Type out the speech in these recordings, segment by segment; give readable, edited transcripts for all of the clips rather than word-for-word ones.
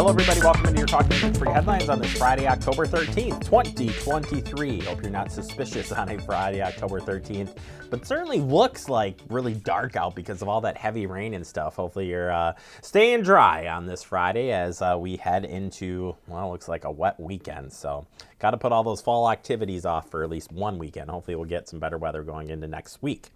Hello, everybody. Welcome into your Talking Fitchburg headlines on this Friday, October 13th, 2023. Hope you're not suspicious on a Friday, October 13th, but certainly looks like really dark out because of all that heavy rain and stuff. Hopefully you're staying dry on this Friday as we head into, well, looks like a wet weekend. So got to put all those fall activities off for at least one weekend. Hopefully we'll get some better weather going into next week.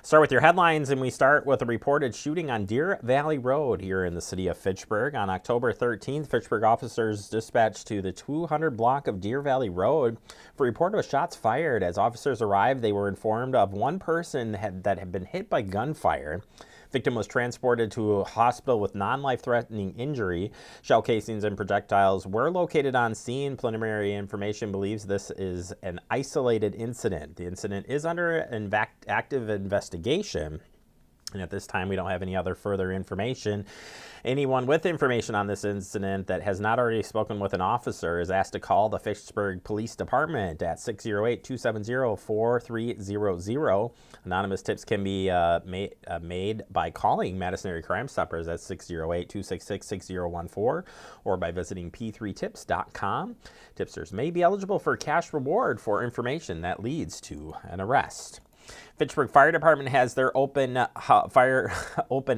Start with your headlines, and we start with a reported shooting on Deer Valley Road here in the city of Fitchburg. On October 13th, Fitchburg officers dispatched to the 200 block of Deer Valley Road for a report of shots fired. As officers arrived, they were informed of one person that had been hit by gunfire. Victim was transported to a hospital with non-life-threatening injury. Shell casings and projectiles were located on scene. Preliminary information believes this is an isolated incident. The incident is under an active investigation, and at this time we don't have any other further information. Anyone with information on this incident that has not already spoken with an officer is asked to call the Fitchburg Police Department at 608-270-4300. Anonymous tips can be made by calling Madison Area Crime Stoppers at 608-266-6014 or by visiting p3tips.com. Tipsters may be eligible for cash reward for information that leads to an arrest. Fitchburg Fire Department has their open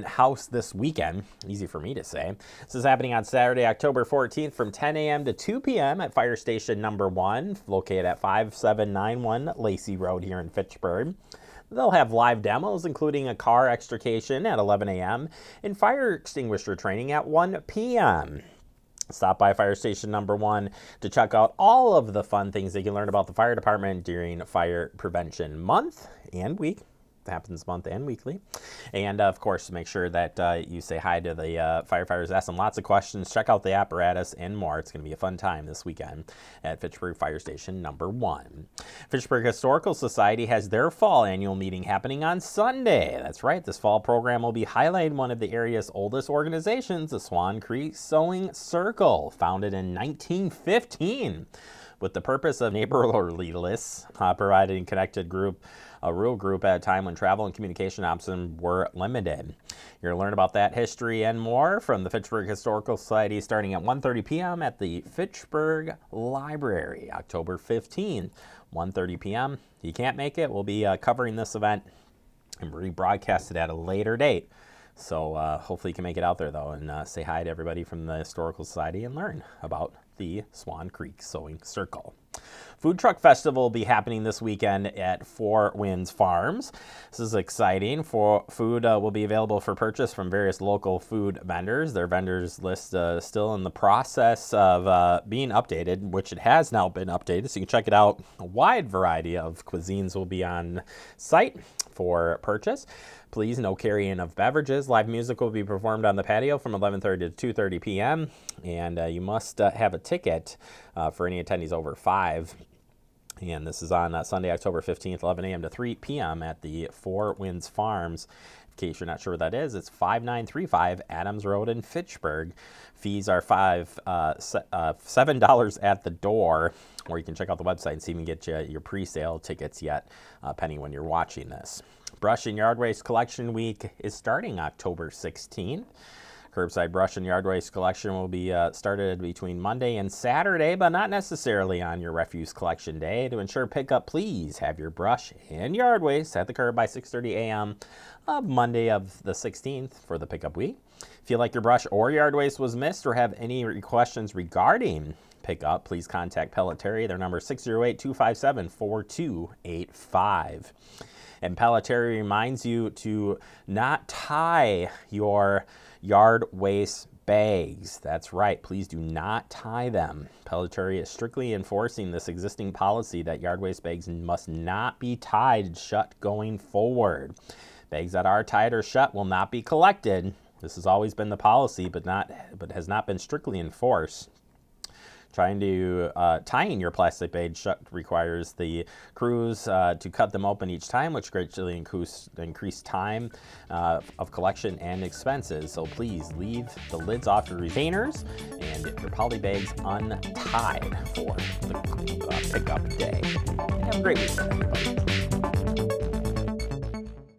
house this weekend. Easy for me to say. This is happening on Saturday, October 14th from 10 a.m. to 2 p.m. at Fire Station Number 1, located at 5791 Lacey Road here in Fitchburg. They'll have live demos, including a car extrication at 11 a.m. and fire extinguisher training at 1 p.m. Stop by Fire Station Number 1 to check out all of the fun things that you can learn about the fire department during Fire Prevention Month and Week. It happens month and weekly. And of course, make sure that you say hi to the firefighters, ask them lots of questions, check out the apparatus and more. It's going to be a fun time this weekend at Fitchburg Fire Station Number 1. Fitchburg Historical Society has their fall annual meeting happening on Sunday. That's right. This fall program will be highlighting one of the area's oldest organizations, the Swan Creek Sewing Circle, founded in 1915. With the purpose of neighborly lists, providing a rural group at a time when travel and communication options were limited. You're going to learn about that history and more from the Fitchburg Historical Society starting at 1:30 p.m. at the Fitchburg Library, October 15th, 1:30 p.m. If you can't make it, we'll be covering this event and rebroadcast it at a later date. So hopefully you can make it out there, though, and say hi to everybody from the Historical Society and learn about the Swan Creek Sewing Circle. Food Truck Festival will be happening this weekend at Four Winds Farms. This is exciting. Food will be available for purchase from various local food vendors. Their vendors list still in the process of being updated, which it has now been updated, so you can check it out. A wide variety of cuisines will be on site for purchase. Please, no carrying of beverages. Live music will be performed on the patio from 11:30 to 2:30 p.m. And you must have a ticket for any attendees over 5. And this is on Sunday, October 15th, 11 a.m. to 3 p.m. at the Four Winds Farms. In case you're not sure what that is, it's 5935 Adams Road in Fitchburg. Fees are $7 at the door, or you can check out the website and see if you can get your pre-sale tickets yet, pending when you're watching this. Brush and Yard Waste Collection Week is starting October 16th. Curbside brush and yard waste collection will be started between Monday and Saturday, but not necessarily on your refuse collection day. To ensure pickup, please have your brush and yard waste at the curb by 6:30 a.m. of Monday of the 16th for the pickup week. Feel like your brush or yard waste was missed or have any questions regarding pickup, please contact Pelletieri. Their number is 608-257-4285. And Pelletieri reminds you to not tie your yard waste bags. That's right. Please do not tie them. Pelletieri is strictly enforcing this existing policy that yard waste bags must not be tied shut going forward. Bags that are tied or shut will not be collected. This has always been the policy, but has not been strictly enforced. Tying your plastic bag shut requires the crews to cut them open each time, which greatly increase time of collection and expenses. So please leave the lids off your retainers and your poly bags untied for the pickup day. And have a great weekend, everybody.